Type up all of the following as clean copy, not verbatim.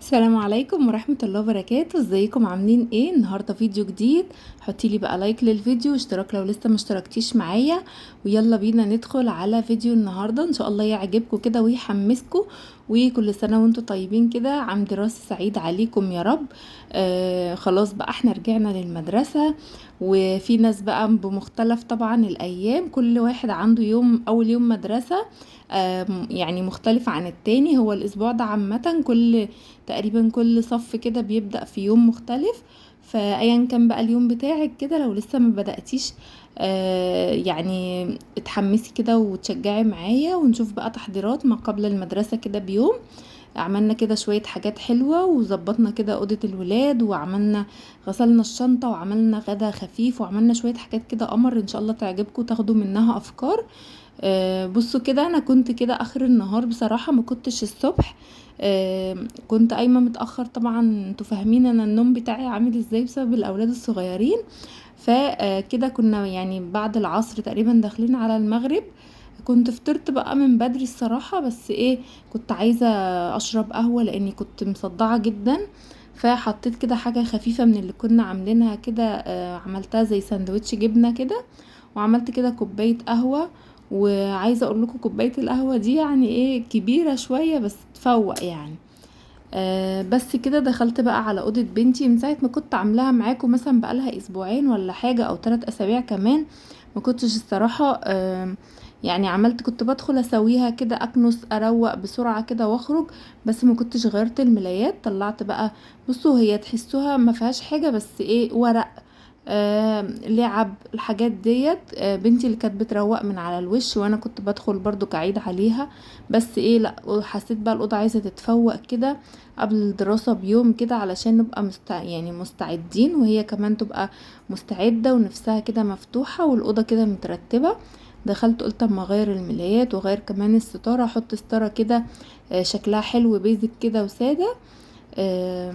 السلام عليكم ورحمة الله وبركاته. ازيكم عاملين ايه؟ النهاردة فيديو جديد. حطيلي بقى لايك للفيديو واشتراك لو لسه مشتركتيش معايا، ويلا بينا ندخل على فيديو النهاردة ان شاء الله يعجبكم كده ويحمسكم. وكل سنة وانتم طيبين كده، عام دراسي سعيد عليكم يا رب. خلاص بقى احنا رجعنا للمدرسة، وفي ناس بقى بمختلف طبعا الايام، كل واحد عنده يوم اول يوم مدرسة يعني مختلف عن التاني. هو الاسبوع ده عامة تقريبا كل صف كده بيبدأ في يوم مختلف. فايا كان بقى اليوم بتاعك كده، لو لسه ما بدأتيش يعني اتحمسي كده وتشجعي معايا، ونشوف بقى تحضيرات ما قبل المدرسة كده بيوم. عملنا كده شوية حاجات حلوة، وظبطنا كده أوضة الولاد، وعملنا غسلنا الشنطة، وعملنا غدا خفيف، وعملنا شوية حاجات كده قمر ان شاء الله تعجبكم تاخدوا منها افكار. بصوا كده، انا كنت كده اخر النهار بصراحة، ما كنتش الصبح. كنت قايمة متأخر طبعا، انتوا فاهمين انا النوم بتاعي عامل ازاي بسبب الاولاد الصغيرين. فكده كنا يعني بعد العصر تقريبا داخلين على المغرب. كنت فطرت بقى من بدري الصراحة، بس ايه، كنت عايزة اشرب قهوة لاني كنت مصدعة جدا. فحطيت كده حاجة خفيفة من اللي كنا عاملينها كده، عملتها زي ساندوتش جبنة كده، وعملت كده كوباية قهوة. وعايزة اقول لكم كوباية القهوة دي يعني ايه، كبيرة شوية بس تفوق يعني. بس كده دخلت بقى على اوضة بنتي من ساعة ما كنت عاملاها معاكم، مثلا بقالها اسبوعين ولا حاجة او 3 اسابيع كمان. ما كنتش الصراحة يعني عملت، كنت بدخل اسويها كده، اكنس اروق بسرعة كده واخرج. بس ما كنتش غيرت الملايات، طلعت بقى. بصوا هي تحسوها ما فيهاش حاجة، بس ايه، ورق لعب الحاجات ديت. بنتي اللي كانت بتروق من على الوش، وانا كنت بدخل برضو كعيد عليها. بس ايه، لا حسيت بقى الأوضة عايزة تتفوق كده قبل الدراسة بيوم كده، علشان نبقى يعني مستعدين، وهي كمان تبقى مستعدة ونفسها كده مفتوحة، والأوضة كده مترتبة. دخلت قلت اما اغير الملايات واغير كمان الستارة، احط ستارة كده شكلها حلو بيزك كده وسادة. آه،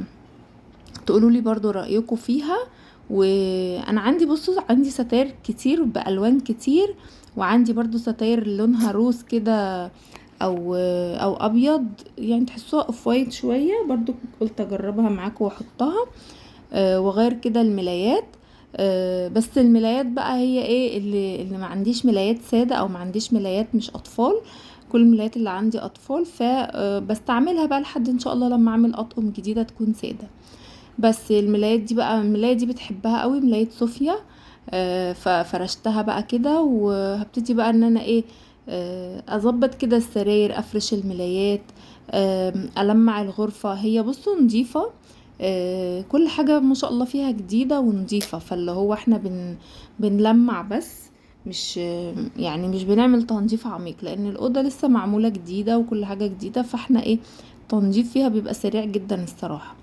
تقولولي برضو رأيكم فيها. وانا عندي، بصوا عندي ستاير كتير بألوان كتير، وعندي برضو ستاير لونها روز كده، او ابيض، يعني تحسوها اوف وايت شويه برضو. قلت اجربها معاكم واحطها واغير كده الملايات. بس الملايات بقى هي ايه، اللي ما عنديش ملايات ساده، او ما عنديش ملايات مش اطفال. كل الملايات اللي عندي اطفال، بستعملها بقى لحد ان شاء الله لما اعمل اطقم جديده تكون ساده. بس الملايات دي بقى، الملاية دي بتحبها قوي، ملاية صوفيا. ففرشتها بقى كده، وهبتدي بقى ان انا ايه، اظبط كده السراير، افرش الملايات، المع الغرفة. هي بصوا نظيفة، كل حاجة ما شاء الله فيها جديدة ونظيفة. فاللي هو احنا بنلمع بس، مش يعني مش بنعمل تنظيف عميق، لان الأوضة لسه معمولة جديدة وكل حاجة جديدة. فاحنا ايه، التنظيف فيها بيبقى سريع جدا الصراحة.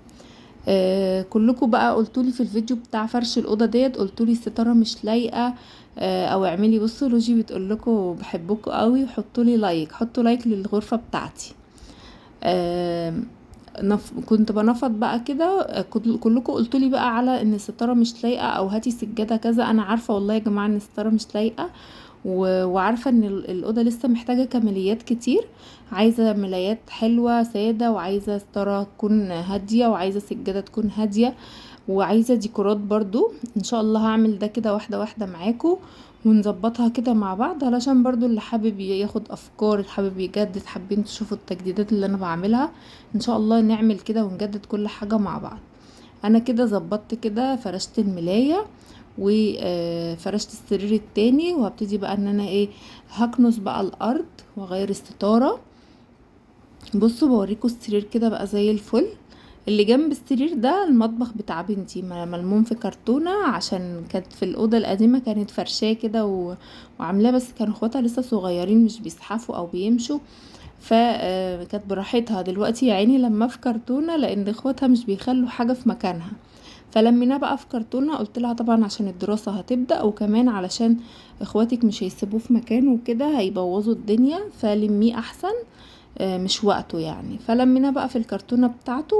كلكم بقى قلتولي في الفيديو بتاع فرش الاوضه ديت، قلتولي الستاره مش لايقه. او اعملي، بصوا روجي بتقولكوا بحبكم قوي، حطولي لايك، حطوا لايك للغرفه بتاعتي. آه كنت بنفض بقى كده. كلكم قلتولي بقى على ان الستاره مش لايقه، او هاتي سجاده كذا. انا عارفه والله يا جماعه ان الستاره مش لايقه، وعارفة ان الأوضة لسه محتاجة كماليات كتير. عايزة ملايات حلوة سادة، وعايزة ستارة تكون هادية، وعايزة سجادة تكون هادية، وعايزة ديكورات برضو. ان شاء الله هعمل ده كده واحدة واحدة معاكم، ونظبطها كده مع بعض، علشان برضو اللي حابب ياخد افكار، اللي حابب يجدد، حابين تشوفوا التجديدات اللي انا بعملها، ان شاء الله نعمل كده ونجدد كل حاجة مع بعض. انا كده ظبطت كده، فرشت الملاية، وفرشت السرير التاني، وهبتدي بقى ان انا ايه، هكنس بقى الارض واغير الستارة. بصوا بوريكم السرير كده بقى زي الفل. اللي جنب السرير ده المطبخ بتاع بنتي، ملموم في كرتونة، عشان كانت في الأوضة القديمة كانت فرشاه كده وعاملاه، بس كان اخواتها لسه صغيرين مش بيزحفوا او بيمشوا. فكانت براحتها. دلوقتي يا عيني لما في كرتونة، لان اخواتها مش بيخلوا حاجة في مكانها. فلميناه بقى في كرتونة، قلت لها طبعا عشان الدراسة هتبدأ، وكمان علشان اخواتك مش هيسيبوه في مكانه وكده هيبوظوا الدنيا، فلميه احسن. مش وقته يعني. فلميناه بقى في الكرتونة بتاعته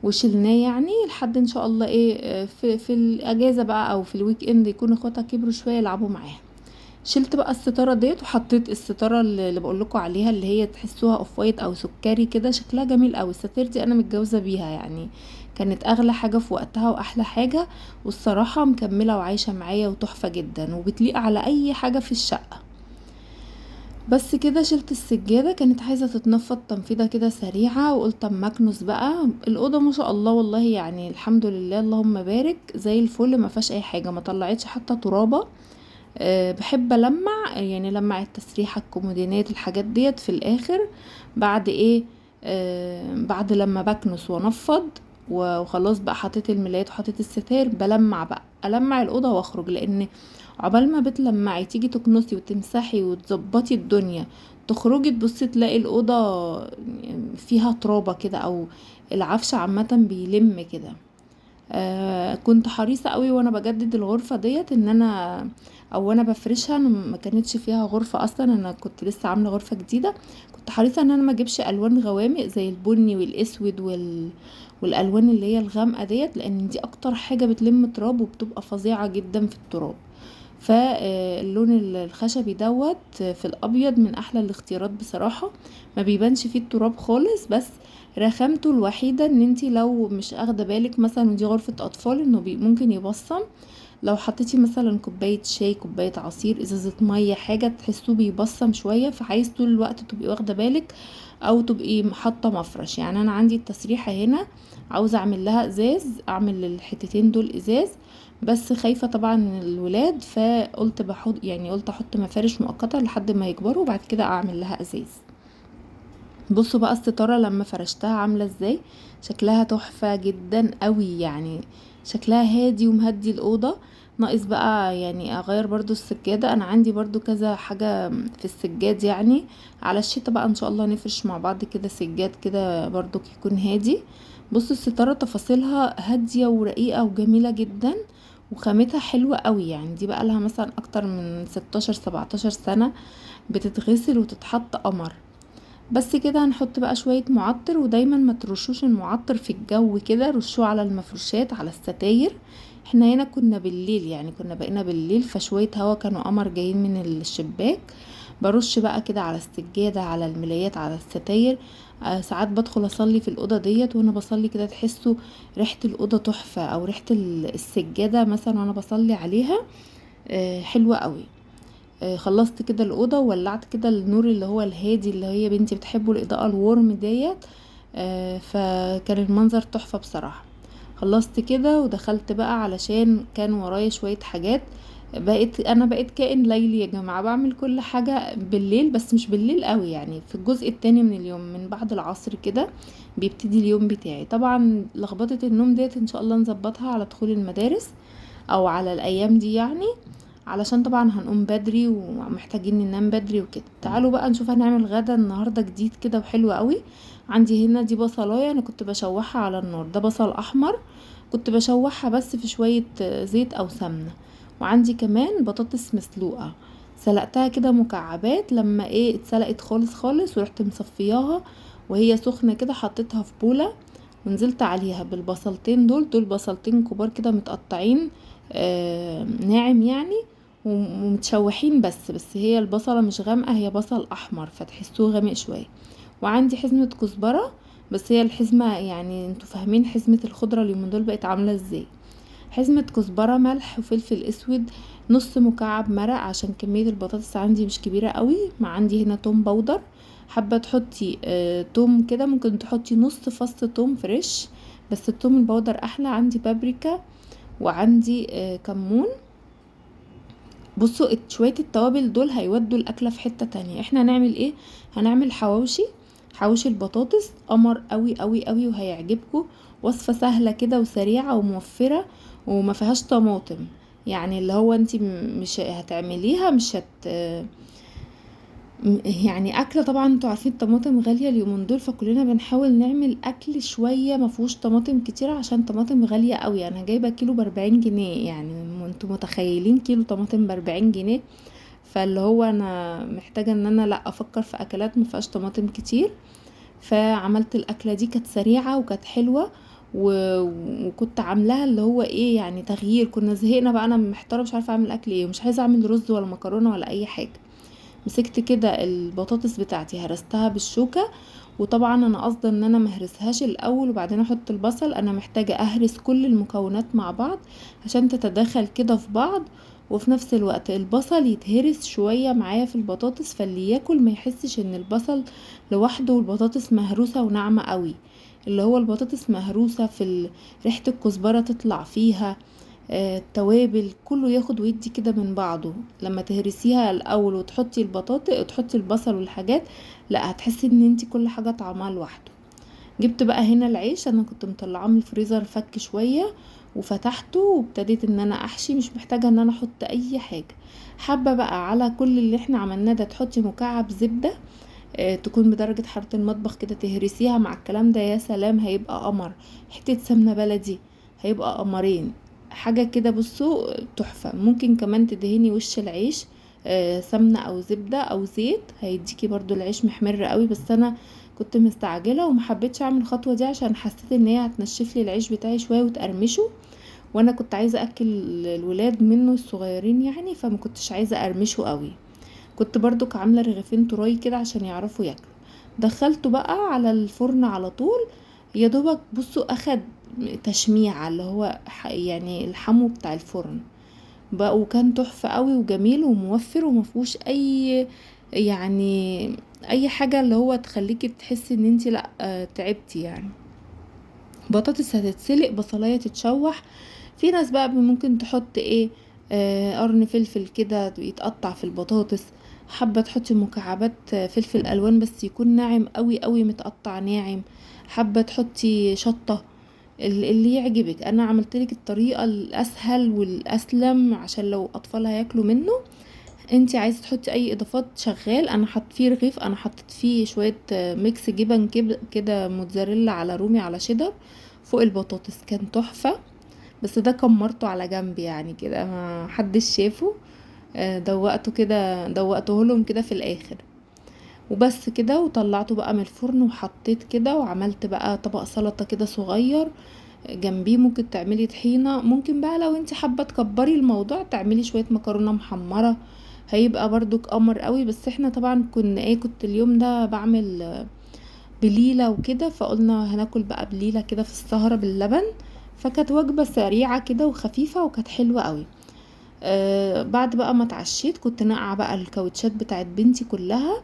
وشلناه يعني، لحد ان شاء الله ايه، في الاجازة بقى او في الويك اند يكون اخواتها كبروا شوية يلعبوا معاه. شلت بقى الستاره ديت وحطيت الستاره اللي بقول لكم عليها، اللي هي تحسوها اوف وايت او سكري كده، شكلها جميل قوي. الستير دي انا متجوزه بيها يعني، كانت اغلى حاجه في وقتها واحلى حاجه، والصراحه مكمله وعايشه معايا وتحفه جدا وبتليق على اي حاجه في الشقه. بس كده شلت السجادة، كانت عايزة تتنفض تنفيضة كده سريعة، وقلت اما اكنس بقى الأوضة. ما شاء الله والله يعني الحمد لله اللهم بارك زي الفل، ما فيهاش اي حاجة، ما طلعتش حتى ترابة. بحب ألمع يعني، لمع التسريحة الكومودينات الحاجات ديت في الآخر بعد ايه، بعد لما بكنس وانفض وخلاص بقى حطيت الملايات وحطيت الستاير، بلمع بقى ألمع الأوضة واخرج، لأن عقبال ما بتلمعي تيجي تكنسي وتمسحي وتظبطي الدنيا، تخرجي تبصي تلاقي الأوضة فيها ترابة كده، أو العفش عامة بيلم كده. كنت حريصة قوي وانا بجدد الغرفة ديت ان انا، او انا بفرشها، انا ما كانتش فيها غرفة اصلا، انا كنت لسه عاملة غرفة جديدة. كنت حريصة ان انا ما اجيبش الوان غوامق زي البني والاسود والالوان اللي هي الغامقة ديت، لان دي اكتر حاجة بتلم تراب وبتبقى فظيعة جدا في التراب. فاللون الخشبي دوت في الابيض من احلى الاختيارات بصراحة، ما بيبانش فيه التراب خالص. بس رخامته الوحيدة ان انتي لو مش اخده بالك مثلا، ودي غرفة اطفال، انه ممكن يبصم. لو حطيتي مثلا كوباية شاي، كوباية عصير، ازازة مية، حاجة تحسوه بيبصم شوية، فعايز طول الوقت تبقي واخده بالك، او تبقي حاطه مفرش. يعني انا عندي التسريحة هنا عاوزة اعمل لها ازاز، اعمل الحتتين دول ازاز، بس خايفة طبعا من الولاد، فقلت بحط يعني، قلت احط مفارش مؤقتة لحد ما يكبروا وبعد كده اعمل لها ازاز. بصوا بقى الستارة لما فرشتها عاملة ازاي، شكلها تحفة جدا قوي يعني، شكلها هادي ومهدي الأوضة. ناقص بقى يعني اغير برضو السجادة، انا عندي برضو كذا حاجة في السجاد يعني، على الشتا بقى ان شاء الله نفرش مع بعض كده سجاد كده برضو يكون هادي. بصوا الستارة تفاصيلها هادية ورقيقة وجميلة جدا، وخامتها حلوة قوي يعني، دي بقى لها مثلا اكتر من 16 17 سنة بتتغسل وتتحط قمر. بس كده هنحط بقى شوية معطر، ودايما ما ترشوش المعطر في الجو كده، رشوه على المفروشات على الستاير. احنا هنا كنا بالليل يعني، كنا بقينا بالليل، فشوية هوا كانوا قمر جايين من الشباك، برش بقى كده على السجادة، على الملايات، على الستاير. ساعات بدخل اصلي في الأوضة ديت، وانا بصلي كده تحسوا ريحة الأوضة تحفة، او ريحة السجادة مثلا وانا بصلي عليها حلوة قوي. خلصت كده الأوضة وولعت كده النور اللي هو الهادي اللي هي بنتي بتحبه، الإضاءة الورم ديت. فكان المنظر تحفة بصراحة. خلصت كده ودخلت بقى علشان كان ورايا شوية حاجات. بقيت كائن ليلي يا جماعة، بعمل كل حاجة بالليل، بس مش بالليل قوي يعني، في الجزء التاني من اليوم من بعد العصر كده بيبتدي اليوم بتاعي. طبعا لخبطة النوم ديت ان شاء الله نظبطها على دخول المدارس او على الايام دي يعني، علشان طبعا هنقوم بدري ومحتاجين ننام بدري وكده. تعالوا بقى نشوف هنعمل غدا النهاردة جديد كده وحلو قوي. عندي هنا دي بصلاية انا كنت بشوحها على النار، ده بصل احمر كنت بشوحها بس في شوية زيت او سمنة. وعندي كمان بطاطس مسلوقة، سلقتها كده مكعبات، لما ايه اتسلقت خالص خالص ورحت مصفياها وهي سخنة كده، حطيتها في بولة ونزلت عليها بالبصلتين دول بصلتين كبار كده متقطعين ناعم يعني، ومتشوحين، بس هي البصلة مش غامقة، هي بصل احمر فتحسوه غامق شوية. وعندي حزمة كزبرة، بس هي الحزمة يعني انتوا فاهمين حزمة الخضرة اليومين دول بقت عاملة ازاي. حزمة كزبرة، ملح وفلفل اسود، نص مكعب مرق عشان كمية البطاطس عندي مش كبيرة قوي. ما عندي هنا توم باودر، حابة تحطي توم كده ممكن تحطي نص فص توم فريش، بس التوم الباودر احلى. عندي بابريكا، وعندي كمون. بصوا شوية التوابل دول هيودوا الاكلة في حتة تانية. احنا هنعمل ايه؟ هنعمل حواوشي البطاطس قمر قوي قوي قوي وهيعجبكم. وصفة سهلة كده وسريعة وموفرة وما فيهاش طماطم، يعني اللي هو انتي مش هتعمليها مش يعني اكله. طبعا انتوا عارفين الطماطم غاليه اليومين دول، فكلنا بنحاول نعمل اكل شويه ما فيهوش طماطم كتير، عشان طماطم غاليه قوي. انا جايبه كيلو ب40 جنيه، يعني انتوا متخيلين كيلو طماطم ب40 جنيه؟ فاللي هو انا محتاجه ان انا لا افكر في اكلات ما فيهاش طماطم كتير. فعملت الاكله دي، كانت سريعه وكانت حلوه وكنت عاملاها اللي هو ايه يعني تغيير، كنا زهقنا بقى، انا محتاره مش عارفه اعمل اكل ايه ومش عايزه اعمل رز ولا مكرونه ولا اي حاجه. مسكت كده البطاطس بتاعتي هرستها بالشوكة، وطبعا انا قصدي ان انا مهرسهاش الاول وبعدين احط البصل، انا محتاجة اهرس كل المكونات مع بعض عشان تتداخل كده في بعض، وفي نفس الوقت البصل يتهرس شوية معايا في البطاطس، فاللي ياكل ما يحسش ان البصل لوحده والبطاطس مهروسة وناعمة قوي. اللي هو البطاطس مهروسة ريحة الكزبرة تطلع فيها، التوابل كله ياخد ويدي كده من بعضه. لما تهرسيها الاول وتحطي البطاطا تحطي البصل والحاجات، لا هتحسي ان انتي كل حاجة طعمها لوحده. جبت بقى هنا العيش، انا كنت مطلعاه من الفريزر فك شوية وفتحته وابتديت ان انا احشي، مش محتاجة ان انا احط اي حاجة. حابة بقى على كل اللي احنا عملناه ده تحطي مكعب زبدة، تكون بدرجة حرارة المطبخ كده، تهرسيها مع الكلام ده، يا سلام هيبقى قمر. حتة سمنة بلدي هيبقى قمرين، حاجة كده بصوا تحفة. ممكن كمان تدهني وش العيش سمنة او زبدة او زيت، هيديكي برضو العيش محمر قوي، بس انا كنت مستعجلة ومحبتش اعمل الخطوة دي عشان حسيت ان هي هتنشف لي العيش بتاعي شوية وتقرمشه، وانا كنت عايزة اكل الولاد منه الصغيرين يعني، فما كنتش عايزة ارمشه قوي. كنت برضو عامله رغيفين تراي كده عشان يعرفوا ياكلوا. دخلته بقى على الفرن على طول، يا دوبك بصوا اخد تشميعة اللي هو يعني الحمو بتاع الفرن بقى، وكان تحفة قوي وجميل وموفر ومفهوش اي يعني اي حاجة اللي هو تخليكي تحسي ان انتي لا تعبتي يعني. بطاطس هتتسلق، بصلاية تتشوح، في ناس بقى ممكن تحط ايه قرن فلفل كده يتقطع في البطاطس، حابة تحطي مكعبات فلفل الوان بس يكون ناعم قوي قوي متقطع ناعم، حابة تحطي شطة، اللي يعجبك. انا عملتلك الطريقة الاسهل والاسلم عشان لو اطفال هياكلوا منه. انتي عايزة تحطي اي اضافات شغال. انا حط فيه رغيف، انا حطيت فيه شوية ميكس جبن كده موتزاريلا على رومي على شيدر فوق البطاطس، كان تحفة. بس ده كمرته على جنب يعني كده ما حدش شافه، دوقته كده، دوقته لهم كده في الاخر وبس كده. وطلعته بقى من الفرن وحطيت كده، وعملت بقى طبق سلطة كده صغير جنبيه. ممكن تعملي طحينة، ممكن بقى لو انت حابة تكبري الموضوع تعملي شوية مكرونة محمرة، هيبقى برضو قمر قوي. بس احنا طبعا كنا ايه، كنت اليوم ده بعمل بليلة وكده، فقلنا هناكل بقى بليلة كده في السهرة باللبن، فكانت وجبة سريعة كده وخفيفة وكانت حلوة قوي. بعد بقى ما اتعشيت كنت ناقعه بقى الكاوتشات بتاعت بنتي كلها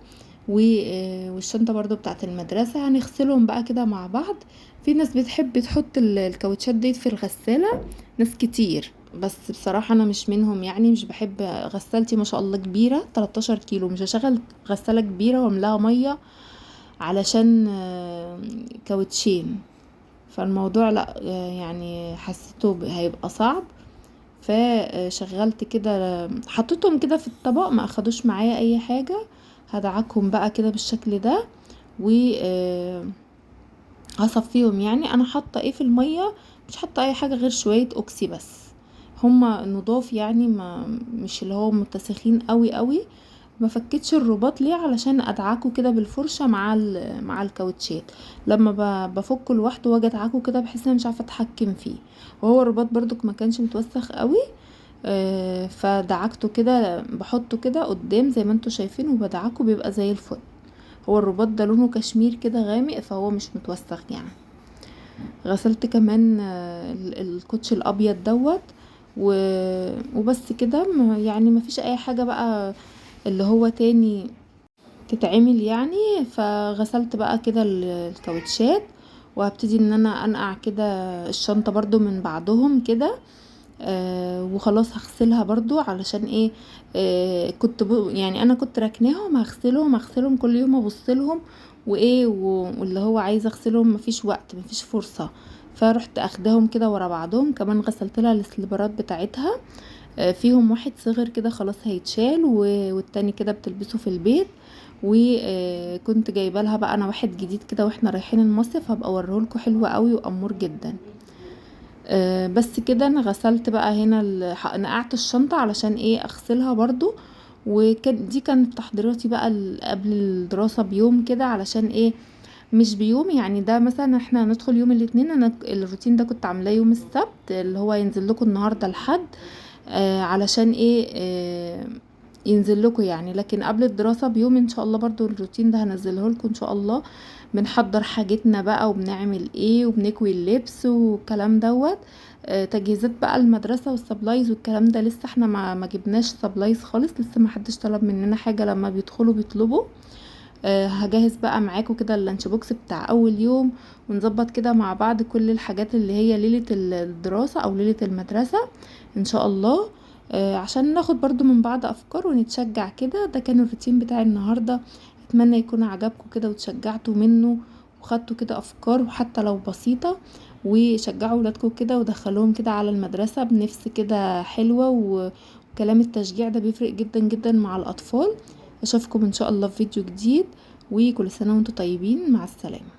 والشنطه برضو بتاعت المدرسه، هنغسلهم بقى كده مع بعض. في ناس بتحب تحط الكاوتشات دي في الغساله، ناس كتير، بس بصراحه انا مش منهم يعني، مش بحب. غسالتي ما شاء الله كبيره 13 كيلو، مش هشغل غساله كبيره واملاها ميه علشان كاوتشين. فالموضوع لا يعني حسيته هيبقى صعب، فشغلت كده حطيتهم كده في الطبق، ما اخدوش معايا اي حاجة. هدعكهم بقى كده بالشكل ده و هصفيهم. يعني انا حاطه ايه في الميه، مش حاطه اي حاجه غير شويه اوكسي بس، هما نضاف يعني، ما مش اللي هو متسخين قوي قوي. ما فكتش الرباط ليه، علشان ادعكه كده بالفرشه مع الكاوتشات. لما بفكه لوحده واجي ادعكه كده بحس ان انا مش عارفه اتحكم فيه، وهو الرباط برضك ما كانش متوسخ قوي. فدعكته كده، بحطه كده قدام زي ما انتوا شايفين وبدعكه بيبقى زي الفل. هو الرباط ده لونه كشمير كده غامق، فهو مش متوسخ يعني. غسلت كمان الكوتش الابيض دوت وبس كده. يعني مفيش اي حاجة بقى اللي هو تاني تتعمل يعني. فغسلت بقى كده الكاوتشات، وهبتدي ان انا انقع كده الشنطة برضو من بعضهم كده. وخلاص هغسلها برضو علشان ايه، كنت يعني انا كنت راكناهم هغسلهم كل يوم ابصلهم وايه واللي هو عايزه اغسلهم مفيش وقت مفيش فرصه، فرحت اخداهم كده ورا بعضهم. كمان غسلت لها السليبرات بتاعتها، فيهم واحد صغر كده خلاص هيتشال والتاني كده بتلبسه في البيت. وكنت جايبه لها بقى انا واحد جديد كده واحنا رايحين المصيف، هبقى اوريهولكوا حلو قوي وامور جدا. بس كده انا غسلت بقى هنا نقعت الشنطة علشان ايه اغسلها برضو. دي كانت تحضيراتي بقى قبل الدراسة بيوم كده، علشان ايه مش بيوم، يعني ده مثلا احنا هندخل يوم الاثنين، انا الروتين ده كنت عاملاه يوم السبت اللي هو ينزل لكم النهارده الحد. علشان ايه ينزل لكم يعني، لكن قبل الدراسة بيوم ان شاء الله برضو الروتين ده هنزله لكم ان شاء الله. بنحضر حاجتنا بقى وبنعمل ايه وبنكوي اللبس والكلام دوت. تجهيزات بقى المدرسة والسبلايز والكلام ده لسه احنا ما جبناش سبلايز خالص، لسه ما حدش طلب مننا حاجة، لما بيدخلوا بيطلبوا. هجهز بقى معاكم كده اللانش بوكس بتاع اول يوم، ونظبط كده مع بعض كل الحاجات اللي هي ليلة الدراسة او ليلة المدرسة ان شاء الله. عشان ناخد برضو من بعض افكار ونتشجع كده. ده كان الروتين بتاعي النهاردة، اتمنى يكون عجبكم كده وتشجعتوا منه وخدتوا كده افكار وحتى لو بسيطة، وشجعوا ولادكم كده ودخلوهم كده على المدرسة بنفس كده حلوة وكلام التشجيع ده بيفرق جدا جدا مع الاطفال. اشوفكم ان شاء الله في فيديو جديد، وكل سنة وانتم طيبين، مع السلامة.